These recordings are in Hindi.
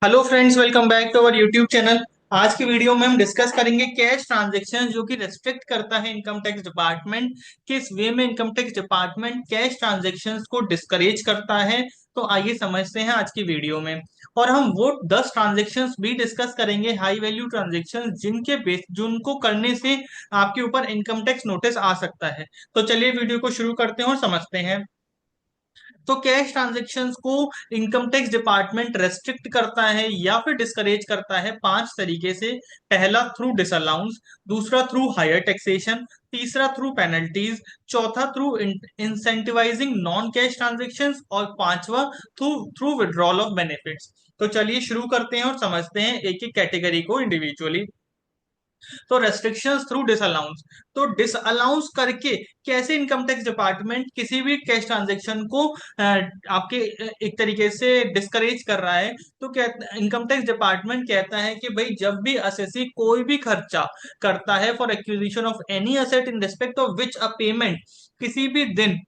Hello friends, welcome back to our YouTube channel. आज की वीडियो में हम डिस्कस करेंगे कैश ट्रांजैक्शन जो कि रेस्ट्रिक्ट करता है इनकम टैक्स डिपार्टमेंट। किस वे में income tax department cash transactions को डिस्करेज करता है। तो आइए समझते हैं आज की वीडियो में। और हम वो 10 ट्रांजैक्शंस भी डिस्कस करेंगे, हाई वैल्यू ट्रांजैक्शंस, जिनके बेस जिनको करने से आपके ऊपर इनकम टैक्स नोटिस आ सकता है। तो चलिए वीडियो को शुरू करते हैं और समझते हैं। तो कैश ट्रांजैक्शंस को इनकम टैक्स डिपार्टमेंट रेस्ट्रिक्ट करता है या फिर डिस्करेज करता है 5 तरीके से। पहला थ्रू डिसअलाउंस, दूसरा थ्रू हायर टैक्सेशन, तीसरा थ्रू पेनल्टीज, चौथा through incentivising non cash transactions और पांचवा through through withdrawal of benefits. तो चलिए शुरू करते हैं और समझते हैं एक एक कैटेगरी को इंडिविजुअली। तो रेस्ट्रिक्शंस थ्रू डिसअलाउंस, तो डिसअलाउंस करके कैसे इनकम टैक्स डिपार्टमेंट किसी भी कैश ट्रांजैक्शन को आपके एक तरीके से डिस्करेज कर रहा है। तो क्या इनकम टैक्स डिपार्टमेंट कहता है कि भाई जब भी असेसी कोई भी खर्चा करता है for acquisition of any asset in respect of which a payment, किसी भी दिन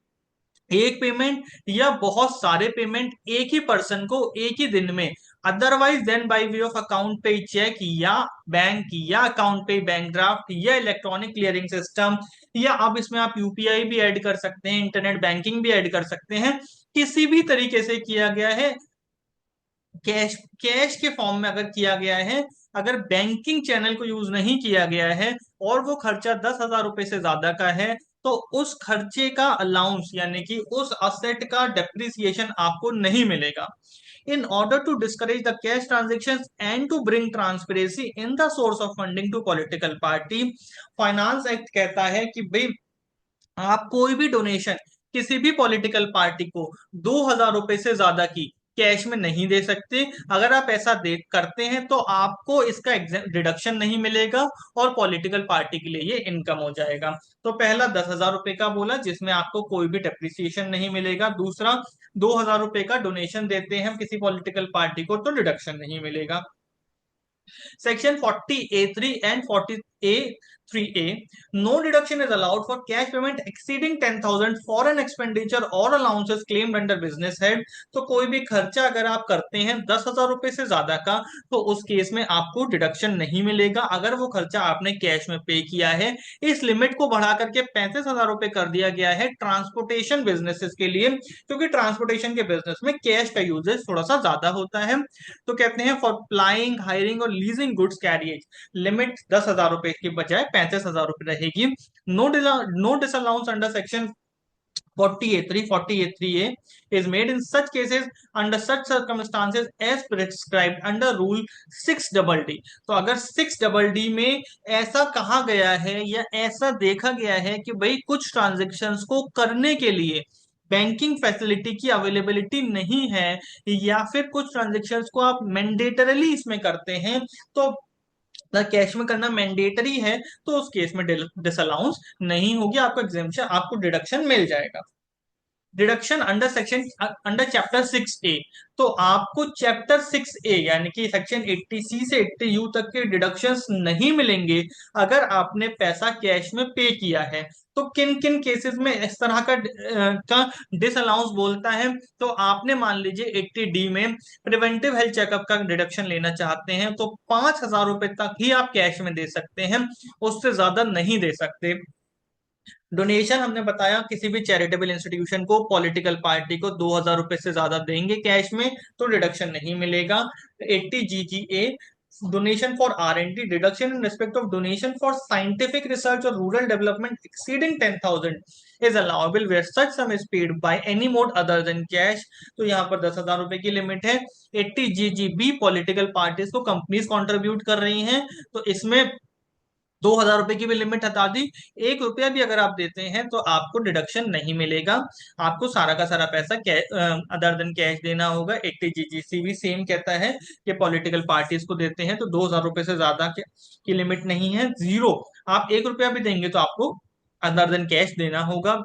एक पेमेंट या बहुत सारे पेमेंट एक ही पर्सन को एक ही दिन में, otherwise then by way of account payee cheque या बैंक या अकाउंट पे बैंक ड्राफ्ट या इलेक्ट्रॉनिक क्लियरिंग सिस्टम, या अब इसमें आप यूपीआई भी ऐड कर सकते हैं, इंटरनेट बैंकिंग भी ऐड कर सकते हैं, किसी भी तरीके से किया गया है, कैश कैश के फॉर्म में अगर किया गया है, अगर बैंकिंग चैनल को यूज नहीं किया गया है और वो खर्चा 10,000 रुपए से ज्यादा का है, तो उस खर्चे का अलाउंस यानी कि उस असेट का डेप्रिसिएशन आपको नहीं मिलेगा। In order to discourage the cash transaction and to bring transparency in the source of funding to political party, finance act कहता है कि भाई आप कोई भी डोनेशन किसी भी पॉलिटिकल पार्टी को 2,000 रुपए से ज्यादा की कैश में नहीं दे सकते। अगर आप ऐसा दे करते हैं तो आपको इसका डिडक्शन नहीं मिलेगा और पॉलिटिकल पार्टी के लिए ये इनकम हो जाएगा। तो पहला 10,000 रुपए का बोला जिसमें आपको कोई भी डेप्रिसिएशन नहीं मिलेगा। दूसरा, 2,000 रुपए का डोनेशन देते हैं हम किसी पॉलिटिकल पार्टी को तो डिडक्शन नहीं मिलेगा। Section 40A3 and 40A3A, no deduction is allowed for cash payment exceeding 10,000 for an expenditure or allowances claimed under business head। तो कोई भी खर्चा अगर आप करते हैं 10,000 रुपए से ज्यादा का, तो उस केस में आपको डिडक्शन नहीं मिलेगा अगर वो खर्चा आपने कैश में पे किया है। इस लिमिट को बढ़ा करके 35,000 रुपए कर दिया गया है ट्रांसपोर्टेशन बिजनेसेस के लिए, क्योंकि ट्रांसपोर्टेशन के बिजनेस में कैश का यूजेज थोड़ा सा ज्यादा होता है। तो कहते हैं फॉर फ्लाइंग, हायरिंग और लीजिंग गुड्स कैरियज, लिमिट 10,000 रुपए की बजाय 35,000 रुपए रहेगी। No disallowance under section 40A3 is made in such cases under such circumstances as prescribed under rule 6DD। तो अगर 6DD में ऐसा कहा गया है या ऐसा देखा गया है कि भाई कुछ ट्रांजेक्शन्स को करने के लिए बैंकिंग फैसिलिटी की अवेलेबिलिटी नहीं है, या फिर कुछ ट्रांजेक्शन्स को आप मैंडेटरली इसमें करते हैं, तो कैश में करना मैंडेटरी है, तो उस केस में डिसअलाउंस नहीं होगी, आपको एग्जेम्पशन, आपको डिडक्शन मिल जाएगा। डिडक्शन अंडर चैप्टर 6A, तो आपको चैप्टर 6A यानी कि सेक्शन 80C से 80U तक के डिडक्शंस नहीं मिलेंगे अगर आपने पैसा कैश में पे किया है। तो किन किन केसेस में इस तरह का डिसअलाउंस बोलता है, तो आपने मान लीजिए 80D में प्रिवेंटिव हेल्थ चेकअप का डिडक्शन लेना चाहते हैं, तो 5,000 रुपए तक ही आप कैश में दे सकते हैं, उससे ज्यादा नहीं दे सकते। डोनेशन हमने बताया किसी भी चैरिटेबल इंस्टीट्यूशन को, पॉलिटिकल पार्टी को 2,000 रुपए से ज्यादा देंगे कैश में तो डिडक्शन नहीं मिलेगा। 80GGA, donation for R&D, deduction in respect of donation for scientific research और rural development exceeding 10,000 is allowable where such sum is paid by any mode other than cash. तो यहाँ पर 10,000 रुपए की लिमिट है। 80GGB, पॉलिटिकल पार्टीज को कंपनीज कंट्रीब्यूट कर रही हैं, तो इसमें 2,000 रुपए की भी लिमिट हटा दी। 1 रुपया भी अगर आप देते हैं तो आपको डिडक्शन नहीं मिलेगा, आपको सारा का सारा पैसा अदर देन कैश देना होगा। 80GGC भी सेम कहता है कि पॉलिटिकल पार्टीज को देते हैं तो 2,000 रुपए से ज्यादा की लिमिट नहीं है, जीरो। आप 1 रुपया भी देंगे तो आपको अदर देन कैश देना होगा।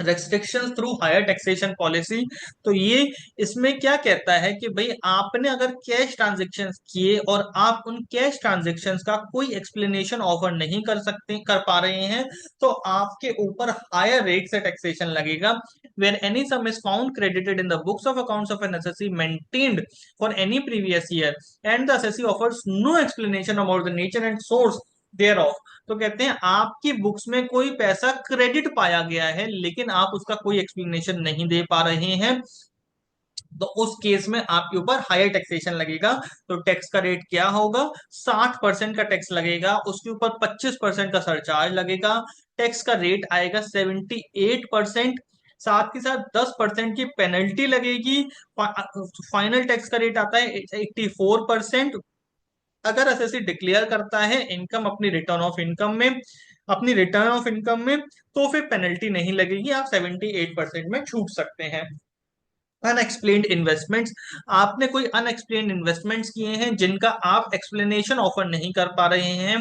Restriction through higher taxation policy, तो ये इसमें क्या कहता है कि भाई आपने अगर कैश ट्रांजेक्शन्स किए और आप उन कैश ट्रांजेक्शन्स का कोई एक्सप्लेनेशन ऑफर नहीं कर सकते, कर पा रहे हैं, तो आपके ऊपर हायर रेट से टैक्सेशन लगेगा। where any sum is found credited in the books of accounts of an assessee maintained for any previous year and the assessee offers no explanation about the nature and source thereof। तो कहते हैं आपकी बुक्स में कोई पैसा क्रेडिट पाया गया है लेकिन आप उसका कोई एक्सप्लेनेशन नहीं दे पा रहे हैं, तो उस केस में आपके ऊपर हायर टैक्सेशन लगेगा। तो टैक्स का रेट क्या होगा? 60% का टैक्स लगेगा, उसके ऊपर 25% का सरचार्ज लगेगा, टैक्स का रेट आएगा 78%। साथ के साथ 10% की पेनल्टी लगेगी। फाइनल टैक्स का रेट आता है 84%। अगर एसएससी डिक्लेयर करता है इनकम अपनी रिटर्न ऑफ इनकम में, तो फिर पेनल्टी नहीं लगेगी, आप 78% में छूट सकते हैं। अनएक्सप्लेन्ड इन्वेस्टमेंट्स, आपने कोई अनएक्सप्लेन्ड इन्वेस्टमेंट्स किए हैं जिनका आप एक्सप्लेनेशन ऑफर नहीं कर पा रहे हैं,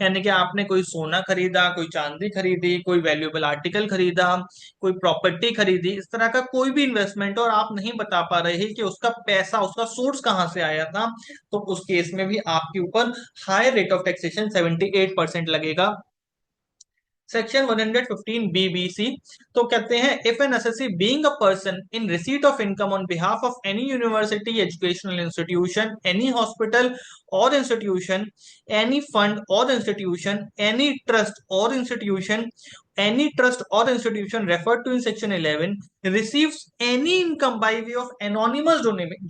यानी कि आपने कोई सोना खरीदा, कोई चांदी खरीदी, कोई वैल्यूएबल आर्टिकल खरीदा, कोई प्रॉपर्टी खरीदी, इस तरह का कोई भी इन्वेस्टमेंट और आप नहीं बता पा रहे कि उसका पैसा, उसका सोर्स कहां से आया था, तो उस केस में भी आपके ऊपर हायर रेट ऑफ टैक्सेशन 78% लगेगा। सेक्शन 115 बीबीसी, तो कहते हैं if an assessee being a person in receipt of income on behalf of any university educational institution, any hospital और इंस्टीट्यूशन, एनी फंड और institution, any trust or institution referred to in section 11 receives any income by way of anonymous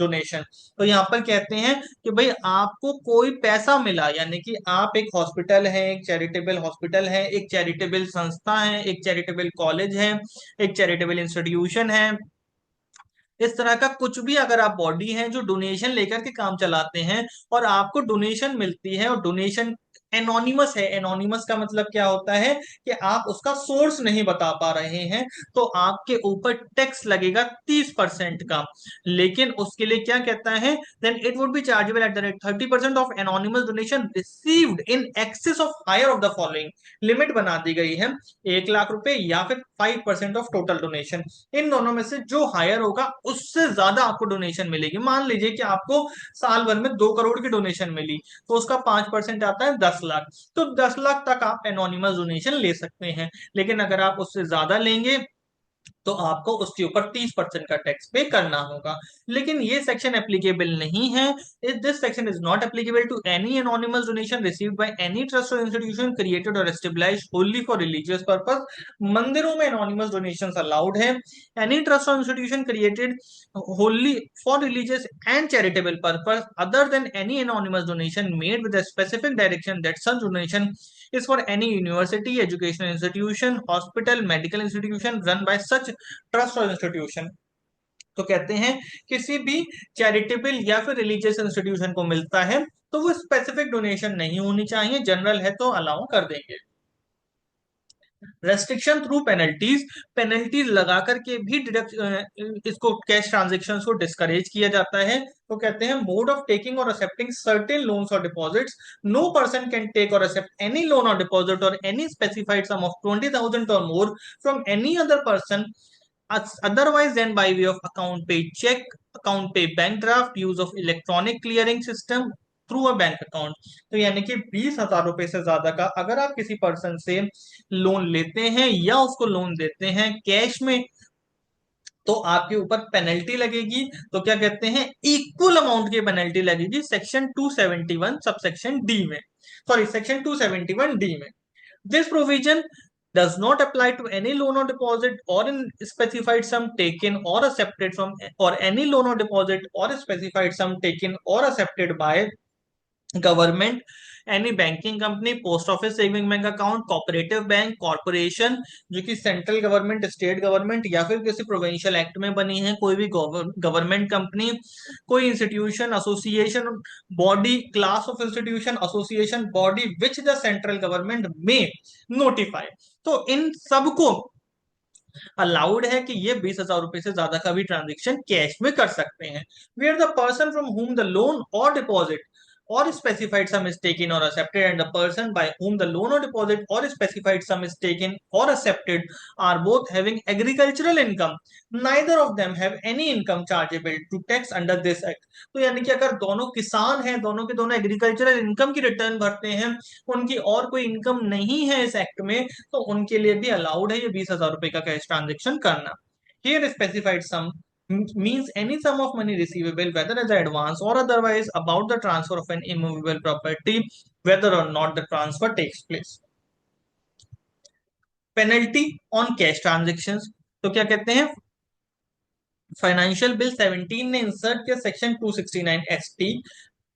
donation। तो यहाँ पर कहते हैं कि भाई आपको कोई पैसा मिला, यानी कि आप एक हॉस्पिटल है, एक चैरिटेबल हॉस्पिटल है, एक चैरिटेबल संस्था है, एक चैरिटेबल कॉलेज है, एक चैरिटेबल इंस्टीट्यूशन है, इस तरह का कुछ भी अगर आप बॉडी हैं जो डोनेशन लेकर के काम चलाते हैं और आपको डोनेशन मिलती है और डोनेशन एनोनिमस है, एनोनिमस का मतलब क्या होता है कि आप उसका सोर्स नहीं बता पा रहे हैं, तो आपके ऊपर टैक्स लगेगा 30% का। लेकिन उसके लिए क्या कहता है, then it would be chargeable at the rate 30% of anonymous donation received in excess of higher of the following. Limit बना दी गई है 1 लाख रुपए या फिर 5% ऑफ टोटल डोनेशन, इन दोनों में से जो हायर होगा उससे ज्यादा आपको डोनेशन मिलेगी। मान लीजिए कि आपको साल भर में 2 करोड़ की डोनेशन मिली, तो उसका 5% आता है 10 लाख, तो 10 लाख तक आप एनोनिमस डोनेशन ले सकते हैं। लेकिन अगर आप उससे ज्यादा लेंगे तो आपको उसके ऊपर 30% का टैक्स पे करना होगा। लेकिन ये सेक्शन एप्लीकेबल नहीं है। This section is not applicable to any anonymous donation received by any trust और इंस्टीट्यूशन क्रिएटेड और established only for religious purpose. मंदिरों में एनोनिमस डोनेशन अलाउड है। एनी ट्रस्ट और institution created only for religious and charitable purpose other than any anonymous donation made with a specific direction that such donation is for any university, educational institution, hospital, medical institution run by such trust or institution। तो कहते हैं किसी भी चैरिटेबल या फिर रिलीजियस इंस्टीट्यूशन को मिलता है तो वो स्पेसिफिक डोनेशन नहीं होनी चाहिए, जनरल है तो अलाउ कर देंगे। रेस्ट्रिक्शन थ्रू पेनल्टीज, पेनल्टीज लगा करके भी डिडक्ट इसको कैश ट्रांजेक्शन को डिस्करेज किया जाता है। तो कहते हैं मोड ऑफ टेकिंग और एक्सेप्टिंग सर्टेन लोन्स और deposits, no person can take और एक्सेप्ट एनी लोन और डिपॉजिट और एनी स्पेसिफाइड सम ऑफ 20,000 और more from any other person otherwise than by way of account pay check, account pay bank draft, use of electronic clearing system through a bank account. तो यानी कि 20,000 रुपए से ज्यादा का अगर आप किसी पर्सन से लोन लेते हैं या उसको लोन देते हैं कैश में, तो आपके ऊपर पेनल्टी लगेगी। तो क्या कहते हैं, इक्वल अमाउंट की पेनल्टी लगेगी सेक्शन 271 सब सेक्शन डी में, सॉरी सेक्शन 271 डी में। This provision does not apply to any loan or deposit or in specified sum taken or accepted from, or any loan or deposit or specified sum taken or accepted by government, any banking company, post office, saving bank account, cooperative bank, corporation जो कि सेंट्रल गवर्नमेंट, स्टेट गवर्नमेंट या फिर किसी प्रोविंशियल एक्ट में बनी है, कोई भी गवर्नमेंट कंपनी, कोई institution, association, body, class of institution, association, body which the central government में नोटिफाई। तो इन सबको अलाउड है कि ये 20,000 रुपए से ज्यादा का भी ट्रांजेक्शन कैश में कर सकते हैं। Where the person from whom the loan or deposit or specified sum is taken or accepted and the person by whom the loan or deposit or specified sum is taken or accepted are both having agricultural income, neither of them have any income chargeable to tax under this act। तो यानी कि अगर दोनों किसान हैं, दोनों के दोनों एग्रीकल्चरल इनकम की रिटर्न भरते हैं, उनकी और कोई इनकम नहीं है इस एक्ट में, तो उनके लिए भी अलाउड है ये 20,000 रुपए का कैश ट्रांजेक्शन करना। Here specified sum means any sum of money receivable, whether as advance or otherwise, about the transfer of an immovable property, whether or not the transfer takes place. Penalty on cash transaction, तो क्या कहते हैं, फाइनेंशियल बिल 17 ने इंसर्ट किया section 269 ST,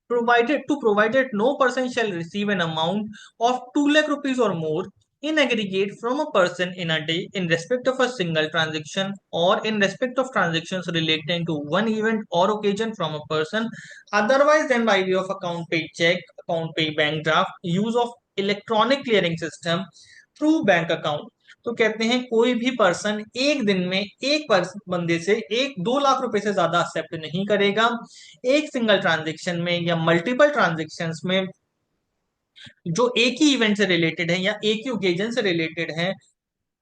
provided no person shall receive an amount of 2 lakh rupees or more in aggregate from a person in a day in respect of a single transaction or in respect of transactions relating to one event or occasion from a person otherwise than by way of account pay check, account pay bank draft, use of electronic clearing system through bank account. तो कहते हैं कोई भी पर्सन एक दिन में एक बंदे से 1-2 लाख रुपए से ज्यादा एक्सेप्ट नहीं करेगा एक सिंगल ट्रांजेक्शन में या मल्टीपल ट्रांजेक्शन्स में जो एक ही इवेंट से रिलेटेड है या एक ही ओकेजन से रिलेटेड है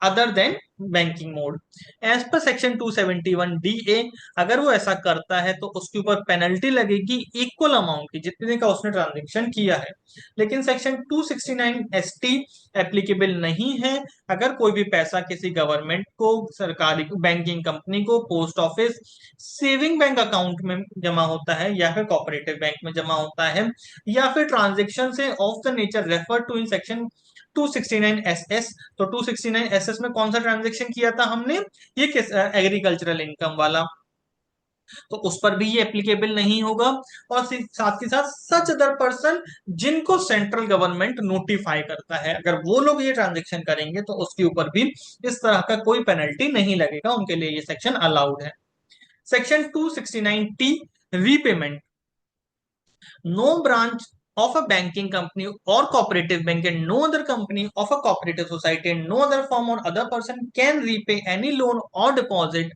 other than banking mode as per section 271 DA। अगर वो ऐसा करता है तो उसके ऊपर पेनल्टी लगेगी इक्वल अमाउंट की जितने का उसने ट्रांजेक्शन किया है। लेकिन सेक्शन 269 ST एप्लीकेबल नहीं है अगर कोई भी पैसा किसी गवर्नमेंट को, सरकारी बैंकिंग कंपनी को, post office, saving bank account में जमा होता है या फिर कोऑपरेटिव बैंक में जमा होता है या फिर ट्रांजेक्शन से of the nature refer to in section 269SS। तो 269SS में कौन सा ट्रांजेक्शन किया था हमने, ये किस एग्रीकल्चरल इनकम वाला, तो उस पर भी ये एप्लीकेबल नहीं होगा। और साथ के साथ सच अदर पर्सन जिनको सेंट्रल गवर्नमेंट नोटिफाई करता है अगर वो लोग ये ट्रांजेक्शन करेंगे तो उसके ऊपर भी इस तरह का कोई पेनल्टी नहीं लगेगा, उनके लिए ये सेक्शन अलाउड है। Section 269T repayment, no branch of a banking company or cooperative bank and no other company of a cooperative society and no other firm or other person can repay any loan or deposit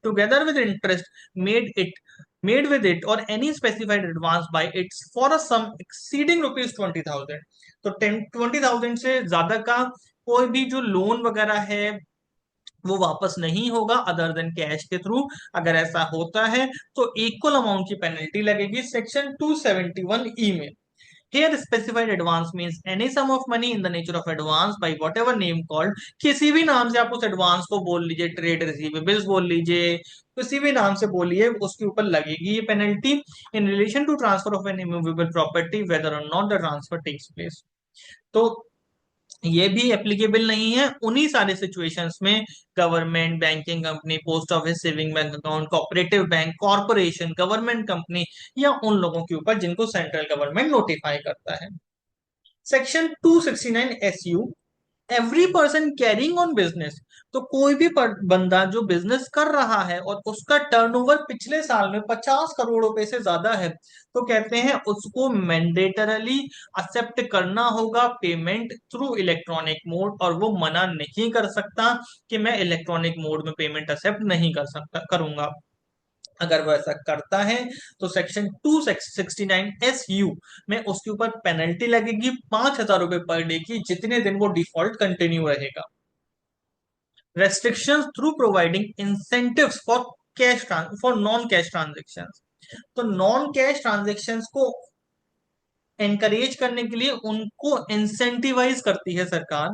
together with interest made with it or any specified advance by it for a sum exceeding rupees 20,000। तो 20,000 से ज्यादा का कोई भी जो लोन वगैरह है वो वापस नहीं होगा अदर देन कैश के थ्रू। अगर ऐसा होता है तो इक्वल अमाउंट की पेनल्टी लगेगी सेक्शन 271E में। Here specified advance means any sum of money in the nature of advance by whatever name called, किसी भी नाम से आप उस एडवांस को बोल लीजिए, ट्रेड रिसीवेबल्स बोल लीजिए, किसी भी नाम से बोलिए, उसके ऊपर लगेगी ये penalty in relation to transfer of an immovable property whether or not the transfer takes place. तो ये भी एप्लीकेबल नहीं है उन्हीं सारे सिचुएशंस में, government, banking company, post office, saving bank account, cooperative bank, corporation, government company या उन लोगों के ऊपर जिनको सेंट्रल गवर्नमेंट नोटिफाई करता है। Section 269 SU, every person carrying on business, तो कोई भी बंदा जो बिजनेस कर रहा है और उसका टर्नओवर पिछले साल में 50 करोड़ रुपए से ज्यादा है तो कहते हैं उसको मैंडेटरली एक्सेप्ट करना होगा पेमेंट थ्रू इलेक्ट्रॉनिक मोड और वो मना नहीं कर सकता कि मैं इलेक्ट्रॉनिक मोड में पेमेंट एक्सेप्ट नहीं कर सकता करूंगा। अगर वो ऐसा करता है तो सेक्शन 269SU में उसके ऊपर पेनल्टी लगेगी 5,000 रुपए पर डे की जितने दिन वो डिफॉल्ट कंटिन्यू रहेगा। Restrictions through providing incentives for cash for non cash transaction, तो नॉन कैश ट्रांजेक्शन को एनकरेज करने के लिए उनको इंसेंटिवाइज करती है सरकार।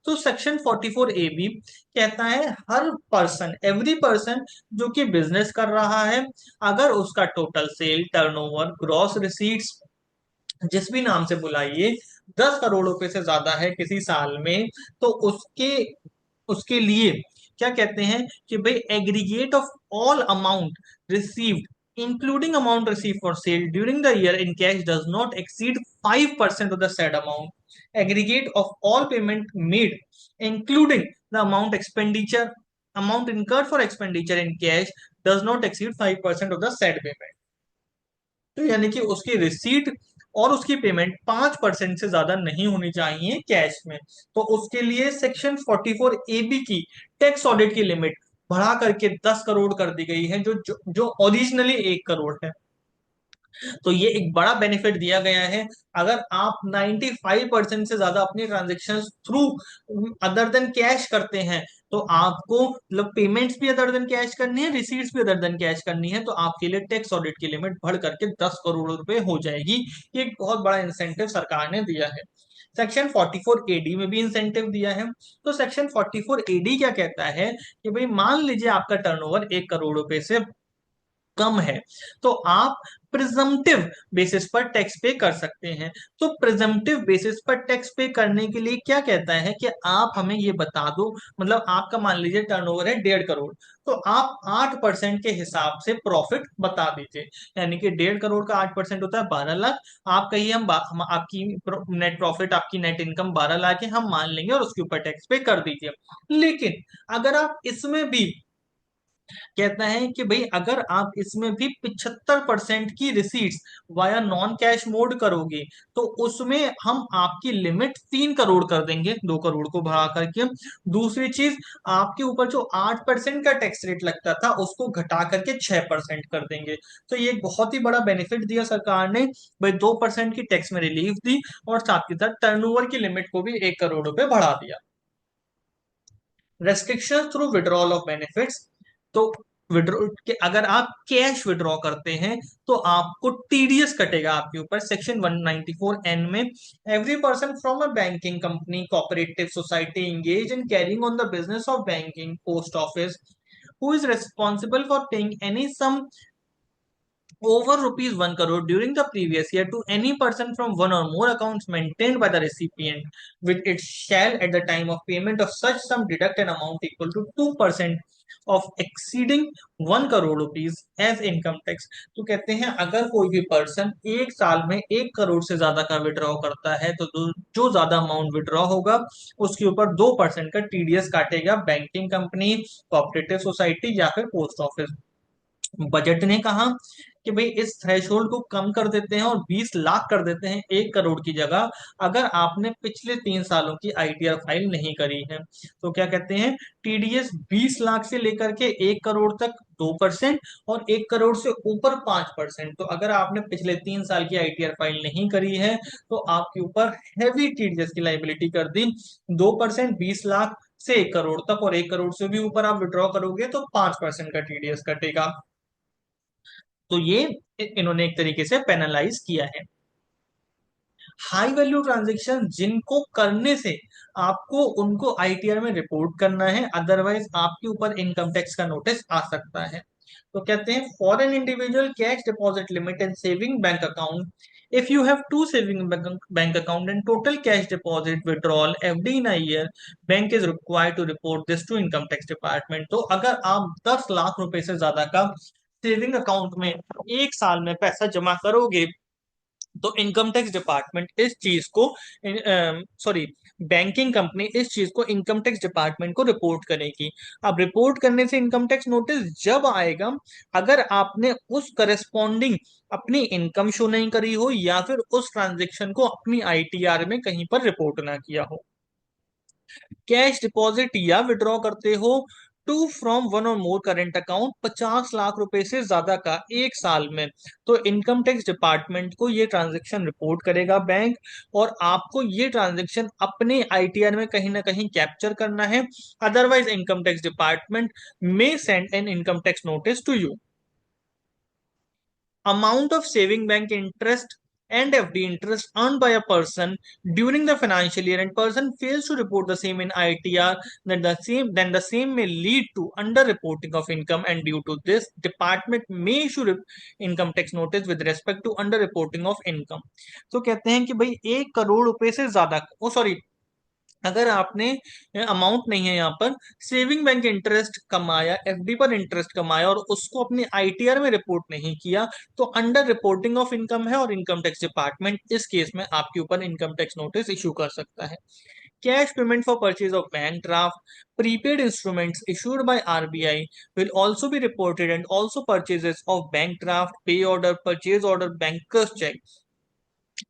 तो सेक्शन 44AB कहता है हर पर्सन, एवरी पर्सन जो कि बिजनेस कर रहा है, अगर उसका total sale, turnover, gross receipts जिस भी नाम से बुलाइए 10 करोड़ रुपए से ज्यादा है किसी साल में, तो उसके उसके लिए क्या कहते हैं कि भाई aggregate of all amount received including amount received for sale during the year in cash does not exceed 5% of the said amount. Aggregate of all payment made including the amount incurred for expenditure in cash does not exceed 5% of the said payment। तो यानी कि उसकी रिसीट और उसकी पेमेंट 5% से ज्यादा नहीं होनी चाहिए कैश में। तो उसके लिए सेक्शन 44AB की टैक्स ऑडिट की लिमिट बढ़ा करके 10 करोड़ कर दी गई है जो ओरिजिनली 1 करोड़ है। तो ये एक बड़ा बेनिफिट दिया गया है। अगर आप 95% से ज्यादा अपनी transaction through other than cash करते हैं, तो आपको मतलब पेमेंट्स भी अदर देन कैश करनी है, रिसीट्स भी अदर देन कैश करनी है, तो आपके लिए टैक्स ऑडिट की लिमिट बढ़ करके 10 करोड़ रुपए हो जाएगी। ये एक बहुत बड़ा इंसेंटिव सरकार ने दिया है। सेक्शन 44 एडी में भी इंसेंटिव दिया है। तो सेक्शन 44 एडी क्या कहता है कि भाई मान लीजिए आपका टर्नओवर 1 करोड़ रुपए से कम है, तो आप प्रिजम्पटिव बेसिस पर टैक्स पे कर सकते हैं। तो प्रिजम्पटिव बेसिस पर टैक्स पे करने के लिए क्या कहता है कि आप हमें ये बता दो, मतलब आपका मान लीजिए टर्नओवर है 1.5 करोड़, तो आप 8% के हिसाब से प्रॉफिट बता दीजिए। यानी कि 1.5 करोड़ का 8% होता है 12 लाख। आप कहिए हम आपकी नेट प्रॉफिट, आपकी नेट इनकम 12 लाख है, हम मान लेंगे और उसके ऊपर टैक्स पे कर दीजिए। लेकिन अगर आप इसमें भी कहता है कि भाई अगर आप इसमें भी 75% की receipts via non cash mode करोगे, तो उसमें हम आपकी लिमिट 3 करोड़ कर देंगे, 2 करोड़ को बढ़ा करके। दूसरी चीज, आपके ऊपर जो 8% का टैक्स रेट लगता था उसको घटा करके 6% कर देंगे। तो ये एक बहुत ही बड़ा बेनिफिट दिया सरकार ने। भाई 2% की टैक्स में रिलीफ दी और साथ के साथ टर्नओवर की लिमिट को भी 1 करोड़ रुपए बढ़ा दिया। Restriction through withdrawal of benefits. तो विड्रॉ के अगर आप कैश विड्रॉ करते हैं, तो आपको टीडीएस कटेगा आपके ऊपर। सेक्शन 194 एन में, every person from a banking company, cooperative society engaged in carrying on the business of banking, post office, who is responsible for paying any sum over rupees 1 crore during the previous year to any person from one or more accounts maintained by the recipient, with it shall at the time of payment of such sum deduct an amount equal to 2% of exceeding 1 crore rupees as income tax। तो कहते हैं अगर कोई भी पर्सन एक साल में 1 करोड़ से ज्यादा का विड्रॉ करता है, तो जो ज्यादा अमाउंट विड्रॉ होगा उसके ऊपर 2% का टीडीएस काटेगा बैंकिंग कंपनी, कोऑपरेटिव सोसाइटी या फिर पोस्ट ऑफिस। बजट ने कहा कि भाई इस थ्रेशोल्ड को कम कर देते हैं और 20 लाख कर देते हैं 1 करोड़ की जगह, अगर आपने पिछले 3 सालों की आईटीआर फाइल नहीं करी है। तो क्या कहते हैं, टीडीएस 20 लाख से लेकर के 1 करोड़ तक 2%, और 1 करोड़ से ऊपर 5%। तो अगर आपने पिछले 3 साल की आईटीआर फाइल नहीं करी है, तो आपके ऊपर हैवी टीडीएस की लाइबिलिटी कर दी। 2% 20 लाख से 1 करोड़ तक, और 1 करोड़ से भी ऊपर आप विड्रॉ करोगे तो 5% का टीडीएस कटेगा। तो ये इन्होंने एक तरीके से पेनलाइज किया है। हाई वैल्यू ट्रांजेक्शन जिनको करने से आपको उनको आईटीआर में रिपोर्ट करना है, अदरवाइज आपके ऊपर इनकम टैक्स का नोटिस आ सकता है। तो कहते हैं for an individual cash deposit limit and saving bank account, if you have two saving bank account and total cash deposit withdrawal FD in a year, bank is required to report this to income tax department। तो अगर आप 10 लाख रुपए से ज्यादा का सेविंग अकाउंट में एक साल में पैसा जमा करोगे, तो इनकम टैक्स डिपार्टमेंट इस चीज को, सॉरी, बैंकिंग कंपनी इस चीज को इनकम टैक्स डिपार्टमेंट को रिपोर्ट करेगी। अब रिपोर्ट करने से इनकम टैक्स नोटिस जब आएगा, अगर आपने उस करस्पॉन्डिंग अपनी इनकम शो नहीं करी हो या फिर उस ट्रांजेक्शन को अपनी आईटीआर में कहीं पर रिपोर्ट ना किया हो। कैश डिपॉजिट या विड्रॉ करते हो टू फ्रॉम वन और मोर करेंट अकाउंट 50 लाख रुपए से ज्यादा का एक साल में, तो इनकम टैक्स डिपार्टमेंट को ये ट्रांजेक्शन रिपोर्ट करेगा बैंक, और आपको ये ट्रांजेक्शन अपने आईटीआर में कहीं ना कहीं कैप्चर करना है। Otherwise income tax department may send an income tax notice to you. Amount of saving bank interest and FD interest earned by a person during the financial year and person fails to report the same in ITR, then the same may lead to underreporting of income, and due to this department may issue income tax notice with respect to underreporting of income। तो कहते हैं कि भाई 1 करोड़ रुपए से ज्यादा, ओ सॉरी, अगर आपने अमाउंट नहीं है यहाँ पर, सेविंग बैंक इंटरेस्ट कमाया, एफडी पर इंटरेस्ट कमाया और उसको अपने आईटीआर में रिपोर्ट नहीं किया, तो अंडर रिपोर्टिंग ऑफ इनकम है और इनकम टैक्स डिपार्टमेंट इस केस में आपके ऊपर इनकम टैक्स नोटिस इशू कर सकता है। Cash payment for purchase of bank draft, prepaid instruments issued by RBI will also be reported, and also purchases of bank draft, pay order, purchase order, banker's check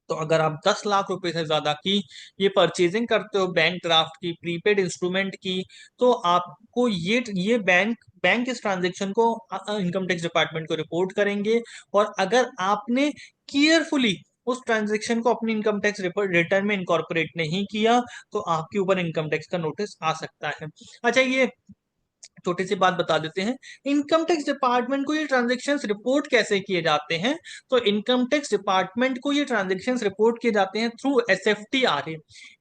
तो अगर आप 10 लाख रुपए से ज्यादा की ये परचेजिंग करते हो बैंक ड्राफ्ट की, प्रीपेड इंस्ट्रूमेंट की, तो आपको ये बैंक इस ट्रांजेक्शन को इनकम टैक्स डिपार्टमेंट को रिपोर्ट करेंगे। और अगर आपने केयरफुली उस ट्रांजेक्शन को अपनी इनकम टैक्स रिटर्न में इनकॉर्पोरेट नहीं किया, तो आपके ऊपर इनकम टैक्स का नोटिस आ सकता है। अच्छा, ये छोटी सी बात बता देते हैं, इनकम टैक्स डिपार्टमेंट को ये ट्रांजेक्शन्स रिपोर्ट कैसे किए जाते हैं। तो इनकम टैक्स डिपार्टमेंट को ये ट्रांजेक्शन्स रिपोर्ट किए जाते हैं through SFTRA,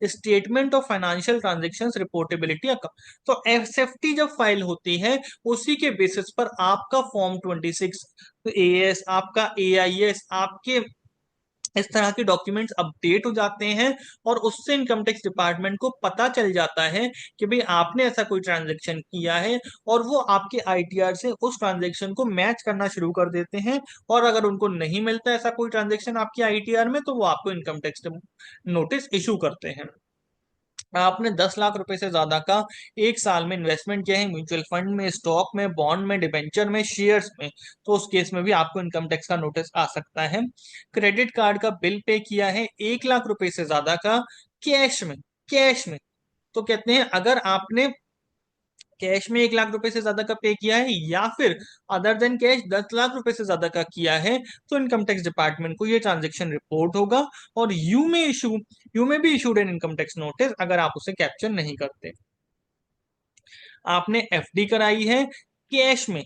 statement of financial transactions reportability account. तो SFT जब फाइल होती है, उसी के बेसिस पर आपका फॉर्म 26 AS, आपका AIS, आपके इस तरह के डॉक्यूमेंट्स अपडेट हो जाते हैं। और उससे इनकम टैक्स डिपार्टमेंट को पता चल जाता है कि भाई आपने ऐसा कोई ट्रांजेक्शन किया है, और वो आपके ITR से उस ट्रांजेक्शन को मैच करना शुरू कर देते हैं। और अगर उनको नहीं मिलता ऐसा कोई ट्रांजेक्शन आपके ITR में, तो वो आपको इनकम टैक्स नोटिस इशू करते हैं। आपने 10 लाख रुपए से ज्यादा का एक साल में इन्वेस्टमेंट किया है म्यूचुअल फंड में, स्टॉक में, बॉन्ड में, डिबेंचर में, शेयर्स में, तो उस केस में भी आपको इनकम टैक्स का नोटिस आ सकता है। क्रेडिट कार्ड का बिल पे किया है 1 लाख रुपए से ज्यादा का कैश में, तो कहते हैं अगर आपने कैश में 1 लाख रुपए से ज्यादा का पे किया है, या फिर अदर देन कैश 10 लाख रुपए से ज्यादा का किया है, तो इनकम टैक्स डिपार्टमेंट को ये ट्रांजेक्शन रिपोर्ट होगा। और यू में भी issued N income tax notice अगर आप उसे कैप्चर नहीं करते। आपने FD कराई है कैश में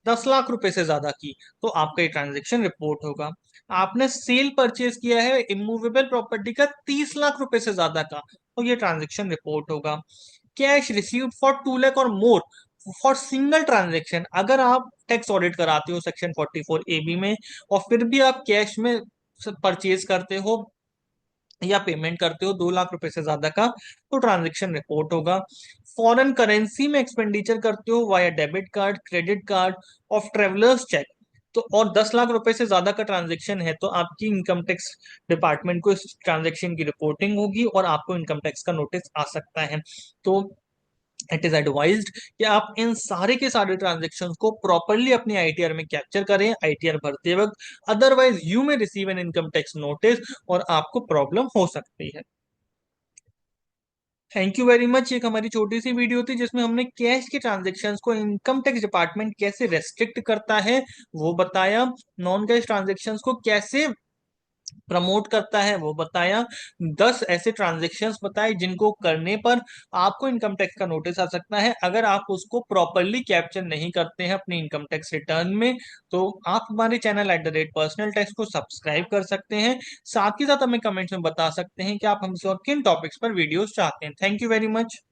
10 लाख रुपए से ज्यादा की, तो आपका ये ट्रांजेक्शन रिपोर्ट होगा। आपने सेल परचेज किया है इमूवेबल प्रॉपर्टी का 30 लाख रुपए से ज्यादा का, तो ये ट्रांजेक्शन रिपोर्ट होगा। कैश रिसीव्ड फॉर 2 लाख और मोर फॉर सिंगल ट्रांजेक्शन, अगर आप टैक्स ऑडिट कराते हो सेक्शन 44AB में, और फिर भी आप कैश में परचेज करते हो या पेमेंट करते हो 2 लाख रुपए से ज्यादा का, तो ट्रांजेक्शन रिपोर्ट होगा। फॉरेन करेंसी में एक्सपेंडिचर करते हो via debit card, credit card of travellers cheque, तो और 10 लाख रुपए से ज्यादा का ट्रांजेक्शन है, तो आपकी इनकम टैक्स डिपार्टमेंट को इस ट्रांजेक्शन की रिपोर्टिंग होगी और आपको इनकम टैक्स का नोटिस आ सकता है। तो इट इज एडवाइज्ड कि आप इन सारे के सारे ट्रांजेक्शन्स को प्रॉपरली अपने ITR में कैप्चर करें ITR भरते वक्त, अदरवाइज यू में receive an income tax notice और आपको प्रॉब्लम हो सकती है। Thank you very much. एक हमारी छोटी सी वीडियो थी जिसमें हमने कैश के ट्रांजेक्शन्स को इनकम टैक्स डिपार्टमेंट कैसे रेस्ट्रिक्ट करता है वो बताया, नॉन कैश ट्रांजेक्शन्स को कैसे प्रमोट करता है वो बताया, 10 ऐसे ट्रांजेक्शन्स बताए जिनको करने पर आपको इनकम टैक्स का नोटिस आ सकता है अगर आप उसको प्रॉपरली कैप्चर नहीं करते हैं अपनी इनकम टैक्स रिटर्न में। तो आप हमारे चैनल @पर्सनल टैक्स को सब्सक्राइब कर सकते हैं। साथ ही साथ हमें कमेंट्स में बता सकते हैं कि आप हमसे और किन टॉपिक्स पर वीडियोस चाहते हैं। Thank you very much.